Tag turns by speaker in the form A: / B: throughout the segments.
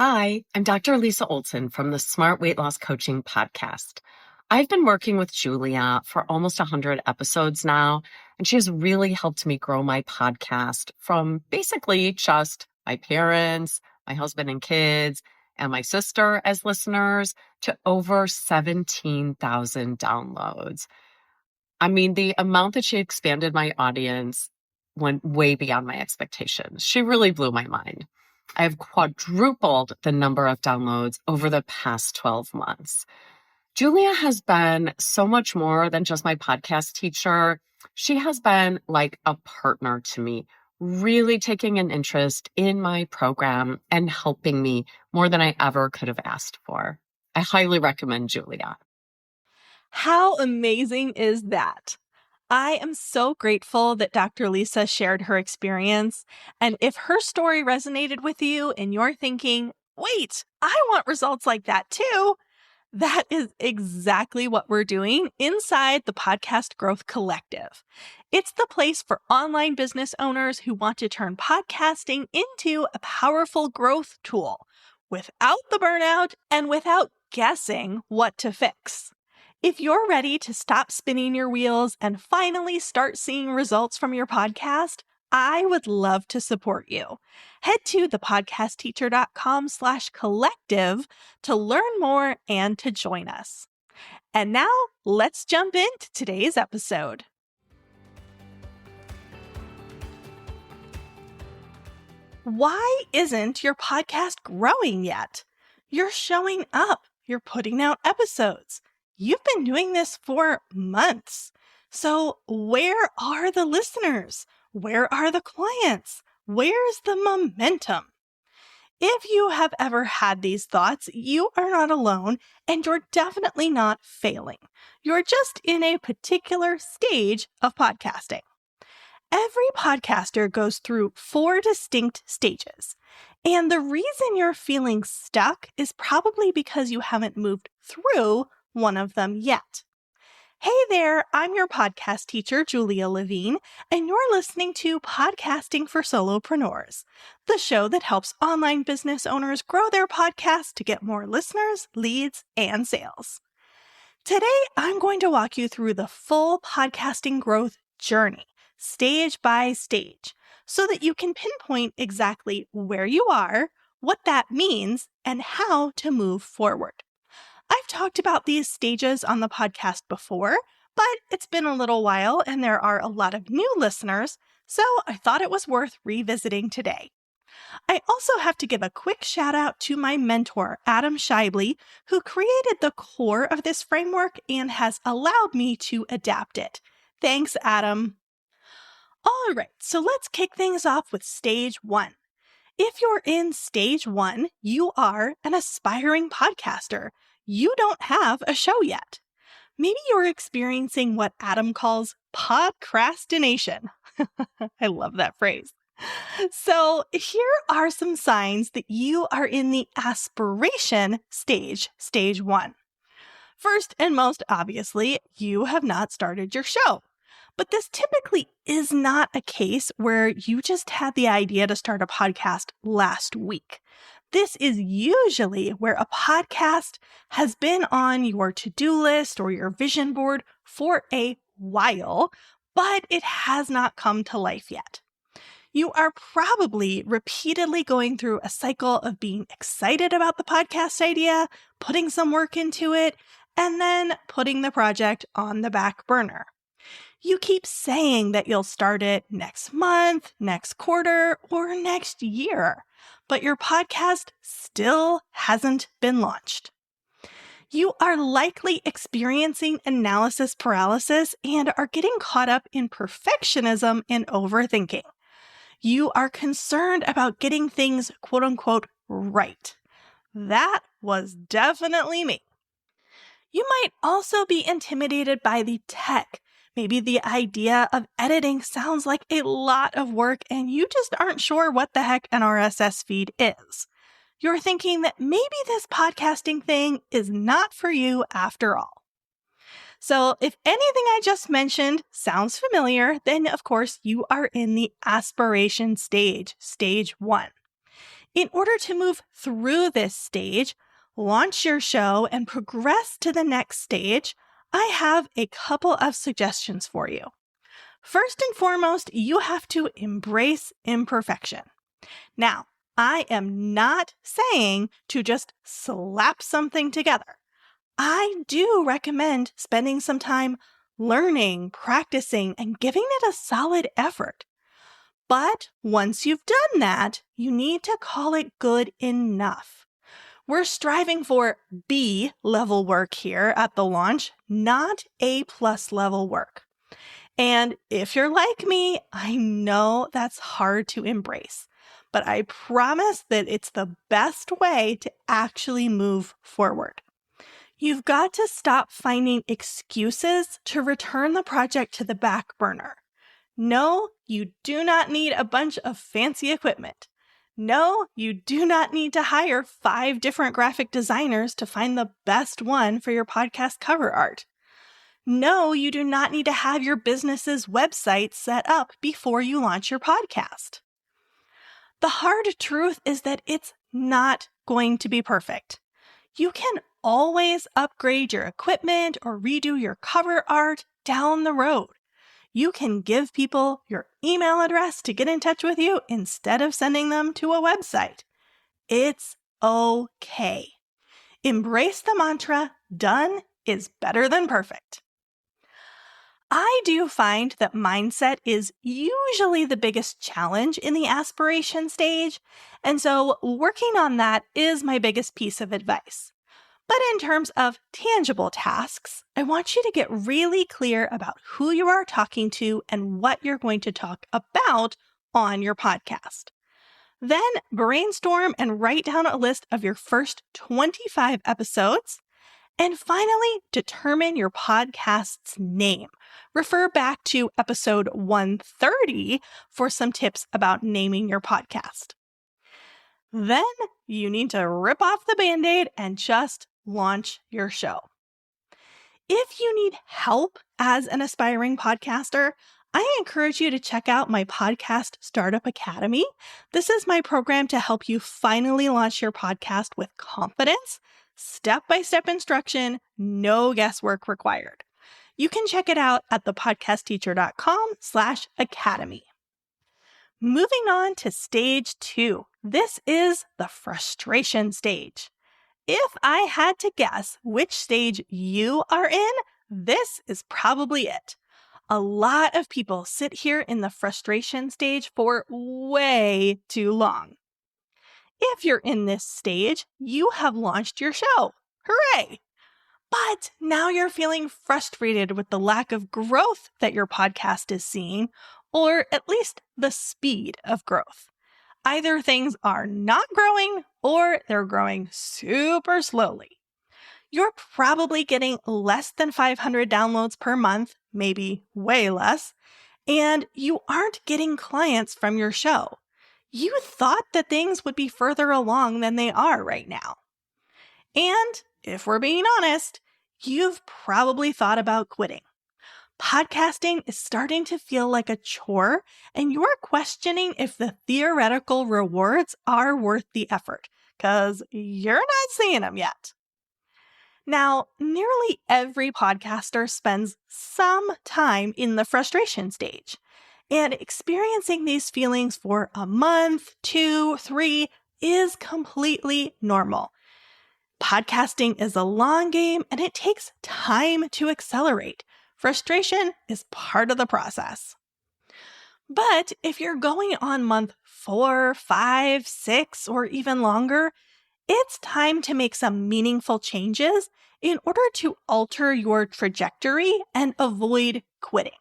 A: Hi, I'm Dr. Lisa Olson from the Smart Weight Loss Coaching Podcast. I've been working with Julia for almost 100 episodes now, and she has really helped me grow my podcast from basically just my parents, my husband and kids, and my sister as listeners to over 17,000 downloads. I mean, the amount that she expanded my audience went way beyond my expectations. She really blew my mind. I have quadrupled the number of downloads over the past 12 months. Julia has been so much more than just my podcast teacher. She has been like a partner to me, really taking an interest in my program and helping me more than I ever could have asked for. I highly recommend Julia.
B: How amazing is that? I am so grateful that Dr. Lisa shared her experience. And if her story resonated with you and you're thinking, wait, I want results like that too, that is exactly what we're doing inside the Podcast Growth Collective. It's the place for online business owners who want to turn podcasting into a powerful growth tool without the burnout and without guessing what to fix. If you're ready to stop spinning your wheels and finally start seeing results from your podcast, I would love to support you. Head to thepodcastteacher.com/collective to learn more and to join us. And now let's jump into today's episode. Why isn't your podcast growing yet? You're showing up. You're putting out episodes. You've been doing this for months. So where are the listeners? Where are the clients? Where's the momentum? If you have ever had these thoughts, you are not alone, and you're definitely not failing. You're just in a particular stage of podcasting. Every podcaster goes through 4 distinct stages. And the reason you're feeling stuck is probably because you haven't moved through one of them yet. Hey there, I'm your podcast teacher, Julia Levine, and you're listening to Podcasting for Solopreneurs, the show that helps online business owners grow their podcasts to get more listeners, leads, and sales. Today, I'm going to walk you through the full podcasting growth journey, stage by stage, so that you can pinpoint exactly where you are, what that means, and how to move forward. I've talked about these stages on the podcast before, but it's been a little while and there are a lot of new listeners, so I thought it was worth revisiting today. I also have to give a quick shout out to my mentor, Adam Shibley, who created the core of this framework and has allowed me to adapt it. Thanks, Adam. All right, so let's kick things off with stage 1. If you're in stage 1, you are an aspiring podcaster. You don't have a show yet. Maybe you're experiencing what Adam calls podcrastination. I love that phrase. So here are some signs that you are in the aspiration stage, stage 1. First and most obviously, you have not started your show. But this typically is not a case where you just had the idea to start a podcast last week. This is usually where a podcast has been on your to-do list or your vision board for a while, but it has not come to life yet. You are probably repeatedly going through a cycle of being excited about the podcast idea, putting some work into it, and then putting the project on the back burner. You keep saying that you'll start it next month, next quarter, or next year, but your podcast still hasn't been launched. You are likely experiencing analysis paralysis and are getting caught up in perfectionism and overthinking. You are concerned about getting things quote unquote right. That was definitely me. You might also be intimidated by the tech. Maybe the idea of editing sounds like a lot of work and you just aren't sure what the heck an RSS feed is. You're thinking that maybe this podcasting thing is not for you after all. So if anything I just mentioned sounds familiar, then of course you are in the aspiration stage, stage 1. In order to move through this stage, launch your show, and progress to the next stage, I have a couple of suggestions for you. First and foremost, you have to embrace imperfection. Now, I am not saying to just slap something together. I do recommend spending some time learning, practicing, and giving it a solid effort. But once you've done that, you need to call it good enough. We're striving for B level work here at the launch, not A+ level work. And if you're like me, I know that's hard to embrace, but I promise that it's the best way to actually move forward. You've got to stop finding excuses to return the project to the back burner. No, you do not need a bunch of fancy equipment. No, you do not need to hire 5 different graphic designers to find the best one for your podcast cover art. No, you do not need to have your business's website set up before you launch your podcast. The hard truth is that it's not going to be perfect. You can always upgrade your equipment or redo your cover art down the road. You can give people your email address to get in touch with you instead of sending them to a website. It's okay. Embrace the mantra, done is better than perfect. I do find that mindset is usually the biggest challenge in the aspiration stage, and so working on that is my biggest piece of advice. But in terms of tangible tasks, I want you to get really clear about who you are talking to and what you're going to talk about on your podcast. Then brainstorm and write down a list of your first 25 episodes. And finally, determine your podcast's name. Refer back to episode 130 for some tips about naming your podcast. Then you need to rip off the Band-Aid and just launch your show. If you need help as an aspiring podcaster, I encourage you to check out my Podcast Startup Academy. This is my program to help you finally launch your podcast with confidence, step-by-step instruction, no guesswork required. You can check it out at thepodcastteacher.com/academy. Moving on to stage 2. This is the frustration stage. If I had to guess which stage you are in, this is probably it. A lot of people sit here in the frustration stage for way too long. If you're in this stage, you have launched your show. Hooray! But now you're feeling frustrated with the lack of growth that your podcast is seeing, or at least the speed of growth. Either things are not growing or they're growing super slowly. You're probably getting less than 500 downloads per month, maybe way less, and you aren't getting clients from your show. You thought that things would be further along than they are right now. And if we're being honest, you've probably thought about quitting. Podcasting is starting to feel like a chore, and you're questioning if the theoretical rewards are worth the effort, because you're not seeing them yet. Now, nearly every podcaster spends some time in the frustration stage, and experiencing these feelings for a month, 2, 3 is completely normal. Podcasting is a long game, and it takes time to accelerate. Frustration is part of the process. But if you're going on month 4, 5, 6, or even longer, it's time to make some meaningful changes in order to alter your trajectory and avoid quitting.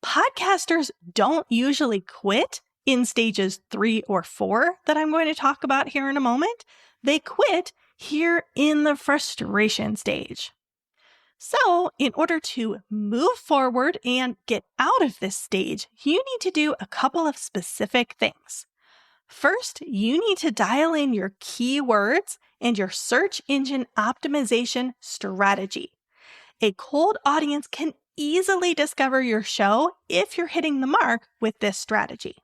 B: Podcasters don't usually quit in stages 3 or 4 that I'm going to talk about here in a moment. They quit here in the frustration stage. So, in order to move forward and get out of this stage, you need to do a couple of specific things. First, you need to dial in your keywords and your search engine optimization strategy. A cold audience can easily discover your show if you're hitting the mark with this strategy.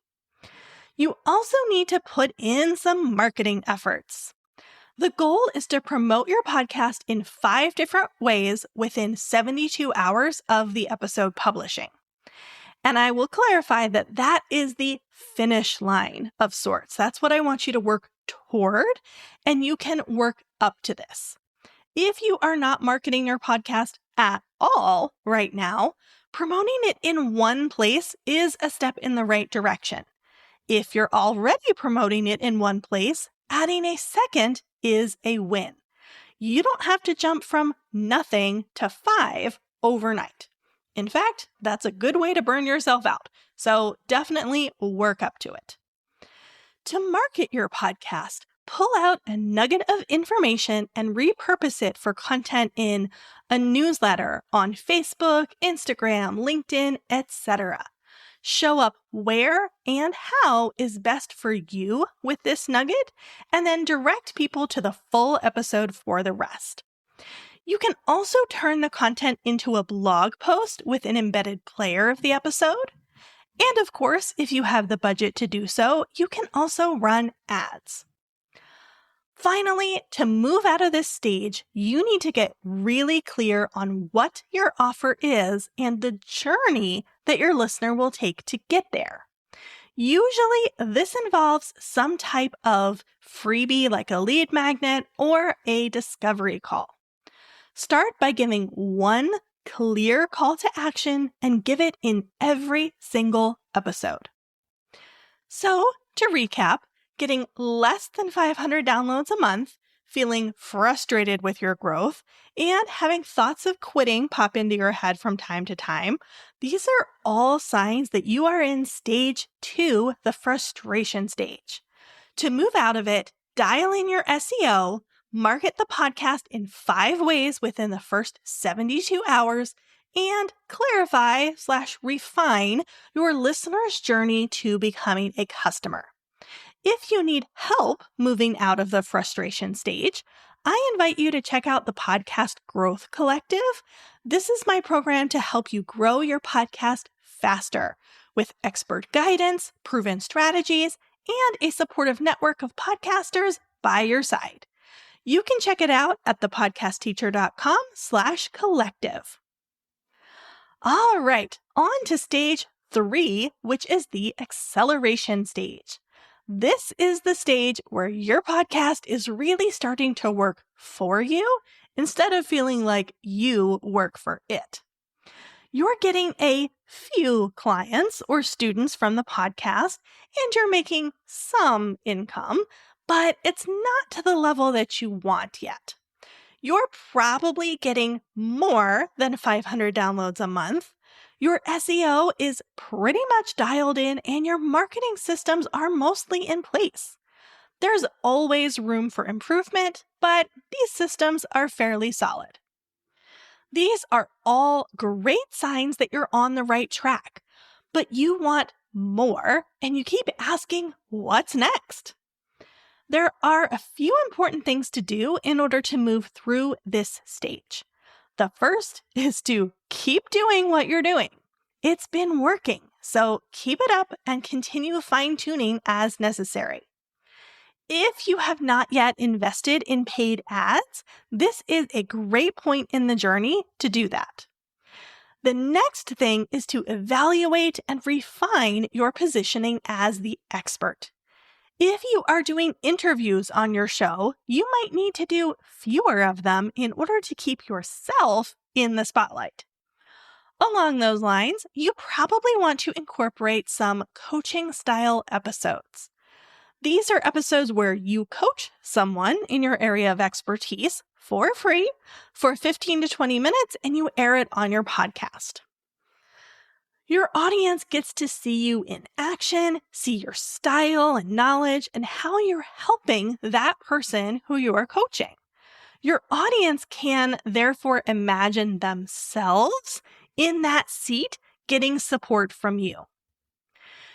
B: You also need to put in some marketing efforts. The goal is to promote your podcast in 5 different ways within 72 hours of the episode publishing. And I will clarify that that is the finish line of sorts. That's what I want you to work toward, and you can work up to this. If you are not marketing your podcast at all right now, promoting it in one place is a step in the right direction. If you're already promoting it in one place, adding a second is a win. You don't have to jump from nothing to 5 overnight. In fact, that's a good way to burn yourself out. So definitely work up to it. To market your podcast, pull out a nugget of information and repurpose it for content in a newsletter on Facebook, Instagram, LinkedIn, etc. Show up where and how is best for you with this nugget, and then direct people to the full episode for the rest. You can also turn the content into a blog post with an embedded player of the episode. And of course, if you have the budget to do so, you can also run ads. Finally, to move out of this stage, you need to get really clear on what your offer is and the journey that your listener will take to get there. Usually, this involves some type of freebie like a lead magnet or a discovery call. Start by giving one clear call to action and give it in every single episode. So, to recap, getting less than 500 downloads a month, feeling frustrated with your growth, and having thoughts of quitting pop into your head from time to time, these are all signs that you are in stage 2, the frustration stage. To move out of it, dial in your SEO, market the podcast in 5 ways within the first 72 hours, and clarify/refine your listener's journey to becoming a customer. If you need help moving out of the frustration stage, I invite you to check out the Podcast Growth Collective. This is my program to help you grow your podcast faster with expert guidance, proven strategies, and a supportive network of podcasters by your side. You can check it out at thepodcastteacher.com/collective. All right, on to stage 3, which is the acceleration stage. This is the stage where your podcast is really starting to work for you instead of feeling like you work for it. You're getting a few clients or students from the podcast, and you're making some income, but it's not to the level that you want yet. You're probably getting more than 500 downloads a month. Your SEO is pretty much dialed in, and your marketing systems are mostly in place. There's always room for improvement, but these systems are fairly solid. These are all great signs that you're on the right track, but you want more, and you keep asking, what's next? There are a few important things to do in order to move through this stage. The first is to keep doing what you're doing. It's been working, so keep it up and continue fine-tuning as necessary. If you have not yet invested in paid ads, this is a great point in the journey to do that. The next thing is to evaluate and refine your positioning as the expert. If you are doing interviews on your show, you might need to do fewer of them in order to keep yourself in the spotlight. Along those lines, you probably want to incorporate some coaching-style episodes. These are episodes where you coach someone in your area of expertise for free for 15 to 20 minutes, and you air it on your podcast. Your audience gets to see you in action, see your style and knowledge, and how you're helping that person who you are coaching. Your audience can therefore imagine themselves in that seat getting support from you.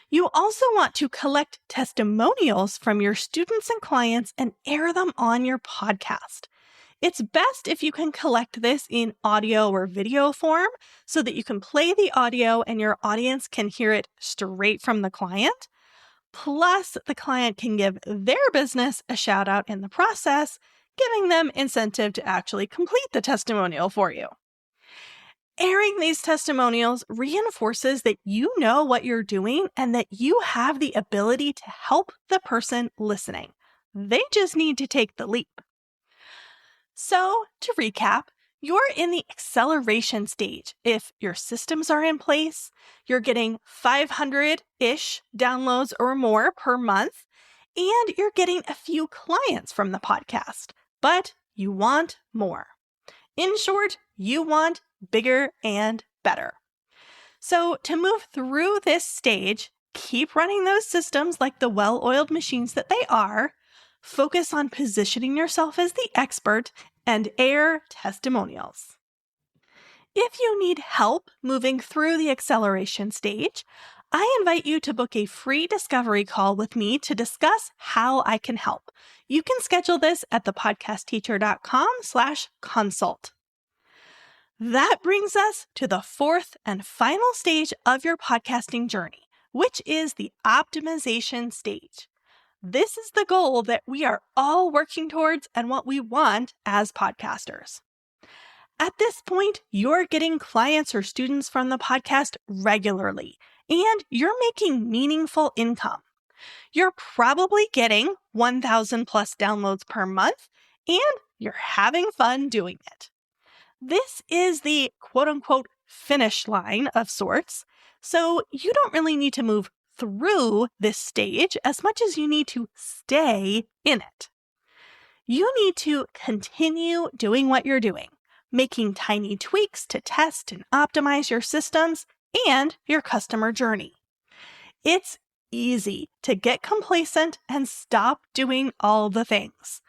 B: You also want to collect testimonials from your students and clients and air them on your podcast. It's best if you can collect this in audio or video form so that you can play the audio and your audience can hear it straight from the client. Plus, the client can give their business a shout out in the process, giving them incentive to actually complete the testimonial for you. Airing these testimonials reinforces that you know what you're doing and that you have the ability to help the person listening. They just need to take the leap. So, to recap, you're in the acceleration stage. If your systems are in place, you're getting 500-ish downloads or more per month, and you're getting a few clients from the podcast, but you want more. In short, you want bigger and better. So to move through this stage, keep running those systems like the well-oiled machines that they are, focus on positioning yourself as the expert, and air testimonials. If you need help moving through the acceleration stage, I invite you to book a free discovery call with me to discuss how I can help. You can schedule this at thepodcastteacher.com/consult. That brings us to the fourth and final stage of your podcasting journey, which is the optimization stage. This is the goal that we are all working towards and what we want as podcasters. At this point, you're getting clients or students from the podcast regularly, and you're making meaningful income. You're probably getting 1,000 plus downloads per month, and you're having fun doing it. This is the quote-unquote finish line of sorts, so you don't really need to move through this stage as much as you need to stay in it. You need to continue doing what you're doing, making tiny tweaks to test and optimize your systems and your customer journey. It's easy to get complacent and stop doing all the things.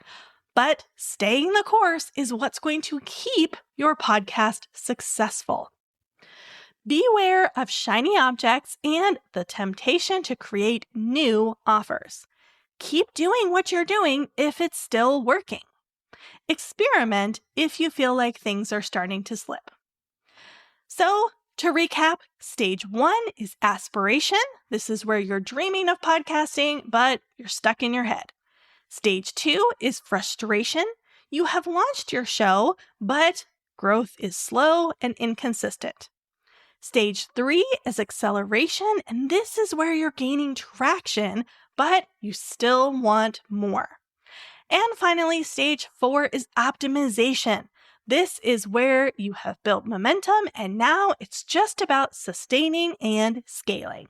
B: But staying the course is what's going to keep your podcast successful. Beware of shiny objects and the temptation to create new offers. Keep doing what you're doing if it's still working. Experiment if you feel like things are starting to slip. So, to recap, stage 1 is aspiration. This is where you're dreaming of podcasting, but you're stuck in your head. Stage 2 is frustration. You have launched your show, but growth is slow and inconsistent. Stage 3 is acceleration, and this is where you're gaining traction, but you still want more. And finally, stage 4 is optimization. This is where you have built momentum, and now it's just about sustaining and scaling.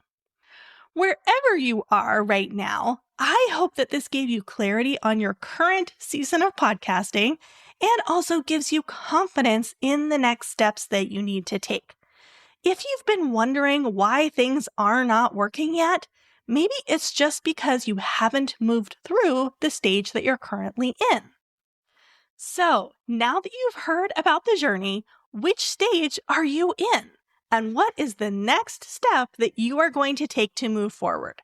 B: Wherever you are right now, I hope that this gave you clarity on your current season of podcasting and also gives you confidence in the next steps that you need to take. If you've been wondering why things are not working yet, maybe it's just because you haven't moved through the stage that you're currently in. So, now that you've heard about the journey, which stage are you in? And what is the next step that you are going to take to move forward?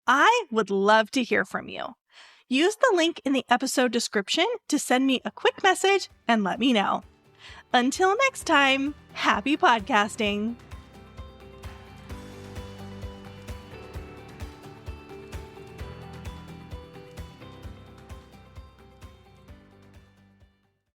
B: I would love to hear from you. Use the link in the episode description to send me a quick message and let me know. Until next time, happy podcasting.